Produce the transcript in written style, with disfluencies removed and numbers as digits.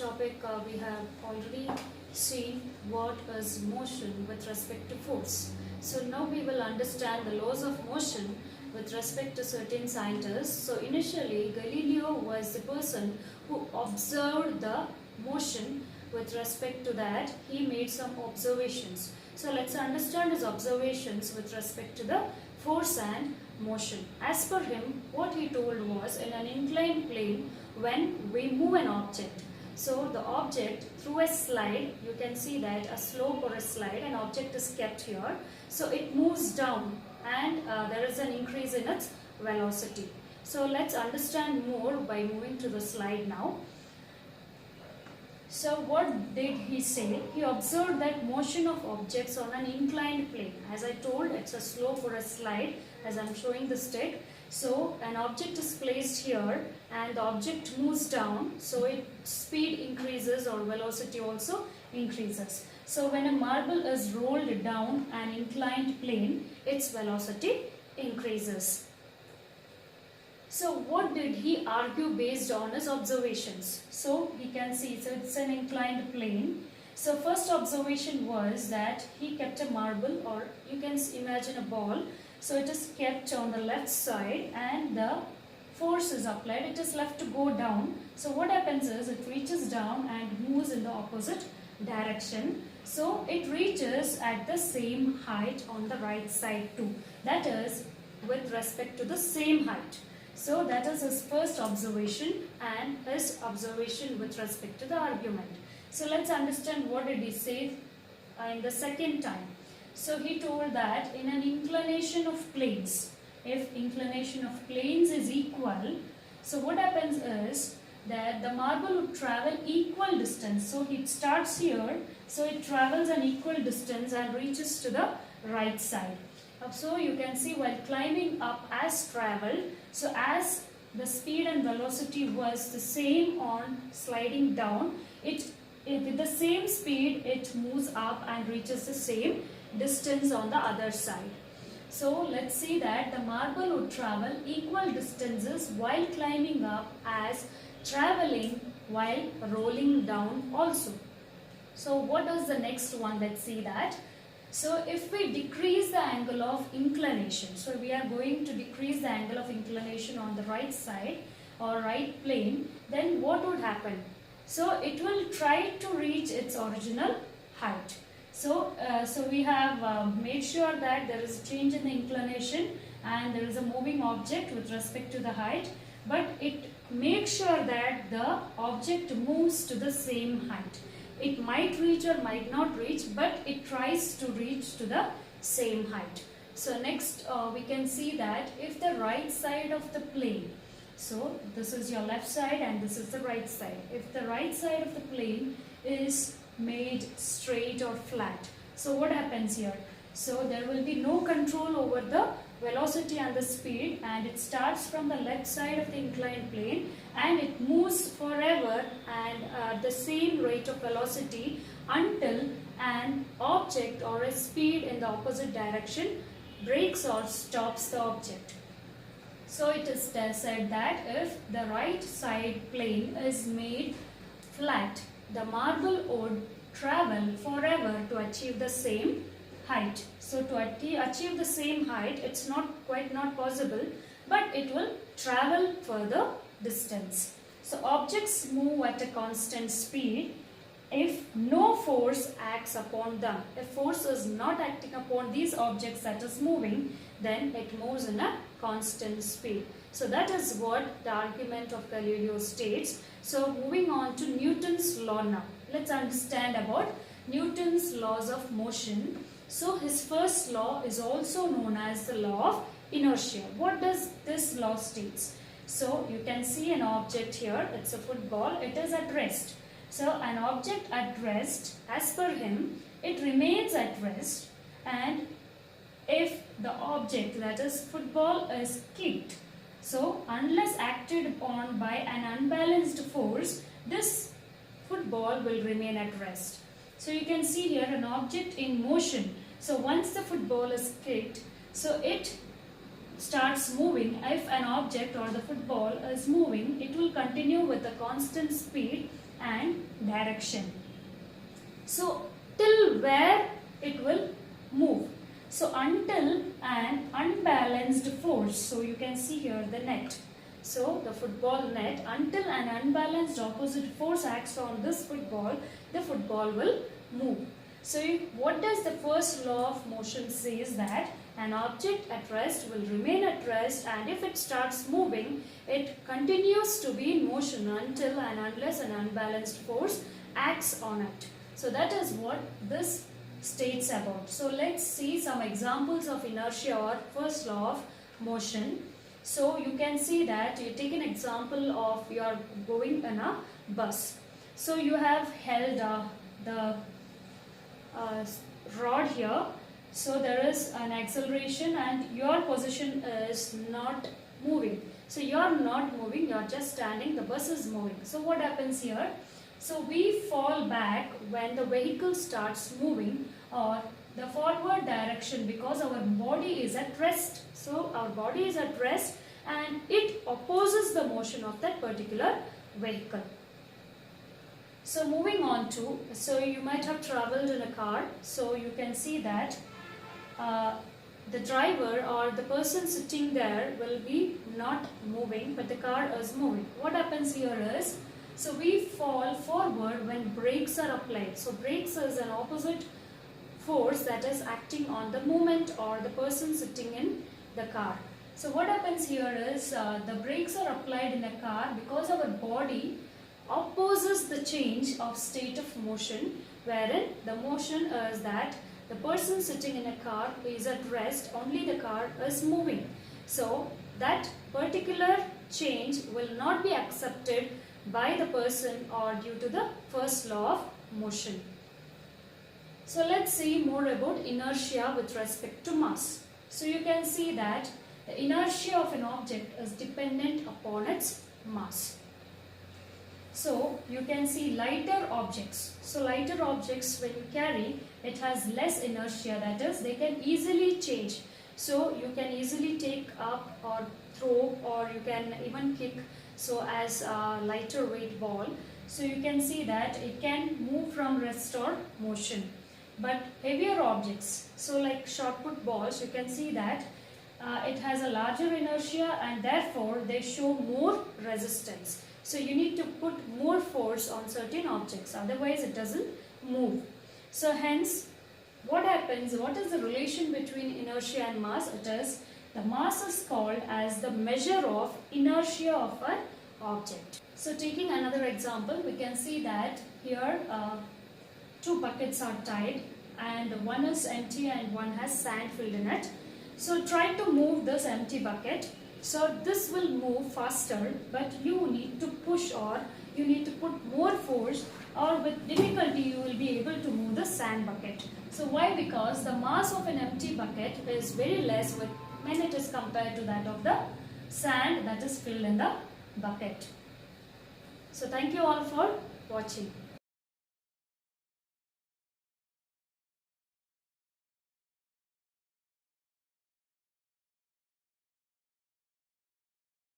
topic we have already seen what is motion with respect to force. So now we will understand the laws of motion with respect to certain scientists. So initially Galileo was the person who observed the motion. With respect to that, he made some observations. So let's understand his observations with respect to the force and motion. As per him, what he told was, in an inclined plane, when we move an object, so the object through a slide, you can see that a slope or a slide, an object is kept here, so it moves down and there is an increase in its velocity. So let's understand more by moving to the slide now. So what did he say? He observed that motion of objects on an inclined plane. As I told, it's a slope or a slide, as I'm showing the stick. So an object is placed here and the object moves down, so its speed increases or velocity also increases. So when a marble is rolled down an inclined plane, its velocity increases. So what did he argue based on his observations? So we can see, so it's an inclined plane. So first observation was that he kept a marble, or you can imagine a ball. So it is kept on the left side and the force is applied. It is left to go down. So what happens is it reaches down and moves in the opposite direction. So it reaches at the same height on the right side too. That is with respect to the same height. So that is his first observation and his observation with respect to the argument. So let's understand what did he say in the second time. So he told that in an inclination of planes, if inclination of planes is equal, so what happens is that the marble would travel equal distance. So it starts here, so it travels an equal distance and reaches to the right side. So you can see while climbing up as traveled, so as the speed and velocity was the same on sliding down, with the same speed it moves up and reaches the same distance on the other side. So let's see that the marble would travel equal distances while climbing up as traveling while rolling down also. So what is the next one? Let's see that. So if we decrease the angle of inclination, so we are going to decrease the angle of inclination on the right side or right plane, then what would happen? So it will try to reach its original height. So we have made sure that there is a change in the inclination and there is a moving object with respect to the height, but it makes sure that the object moves to the same height. It might reach or might not reach, but it tries to reach to the same height. So next we can see that if the right side of the plane, so this is your left side and this is the right side. If the right side of the plane is made straight or flat, so what happens here? So there will be no control over the velocity and the speed, and it starts from the left side of the inclined plane and it moves forever and the same rate of velocity until an object or a speed in the opposite direction breaks or stops the object. So it is said that if the right side plane is made flat, the marble would travel forever to achieve the same height. So to achieve the same height, it's not possible, but it will travel further distance. So objects move at a constant speed if no force acts upon them. If force is not acting upon these objects that is moving, then it moves in a constant speed. So that is what the argument of Galileo states. So moving on to Newton's law now. Let's understand about Newton's laws of motion. So his first law is also known as the law of inertia. What does this law states? So you can see an object here, it's a football, it is at rest. So an object at rest, as per him, it remains at rest, and if the object, that is football, is kicked, so unless acted upon by an unbalanced force, this football will remain at rest. So you can see here an object in motion. So once the football is kicked, so it starts moving. If an object or the football is moving, it will continue with a constant speed and direction. So till where it will move. So until an unbalanced force, so you can see here the net. So the football net, until an unbalanced opposite force acts on this football, the football will move. So what does the first law of motion says? That an object at rest will remain at rest, and if it starts moving, it continues to be in motion until and unless an unbalanced force acts on it. So that is what this states about. So let's see some examples of inertia or first law of motion. So you can see that you take an example of you are going in a bus. So you have held the rod here. So there is an acceleration and your position is not moving. So you are not moving, you are just standing, the bus is moving. So what happens here? So we fall back when the vehicle starts moving, or the forward direction, because our body is at rest. So our body is at rest and it opposes the motion of that particular vehicle. So moving on to, so you might have traveled in a car. So you can see that the driver or the person sitting there will be not moving, but the car is moving. What happens here is, so we fall forward when brakes are applied. So brakes is an opposite force that is acting on the movement or the person sitting in the car. So what happens here is the brakes are applied in a car because our body opposes the change of state of motion, wherein the motion is that the person sitting in a car is at rest, only the car is moving. So that particular change will not be accepted by the person or due to the first law of motion. So let's see more about inertia with respect to mass. So you can see that the inertia of an object is dependent upon its mass. So you can see lighter objects. So lighter objects, when you carry, it has less inertia, that is they can easily change. So you can easily take up or throw, or you can even kick, so as a lighter weight ball. So you can see that it can move from rest or motion. But heavier objects, so like shot put balls, you can see that it has a larger inertia and therefore they show more resistance. So you need to put more force on certain objects, otherwise it doesn't move. So hence, what happens, what is the relation between inertia and mass? It is, the mass is called as the measure of inertia of an object. So taking another example, we can see that here two buckets are tied and one is empty and one has sand filled in it. So try to move this empty bucket. So this will move faster, but you need to push, or you need to put more force, or with difficulty you will be able to move the sand bucket. So why? Because the mass of an empty bucket is very less when it is compared to that of the sand that is filled in the bucket. So thank you all for watching.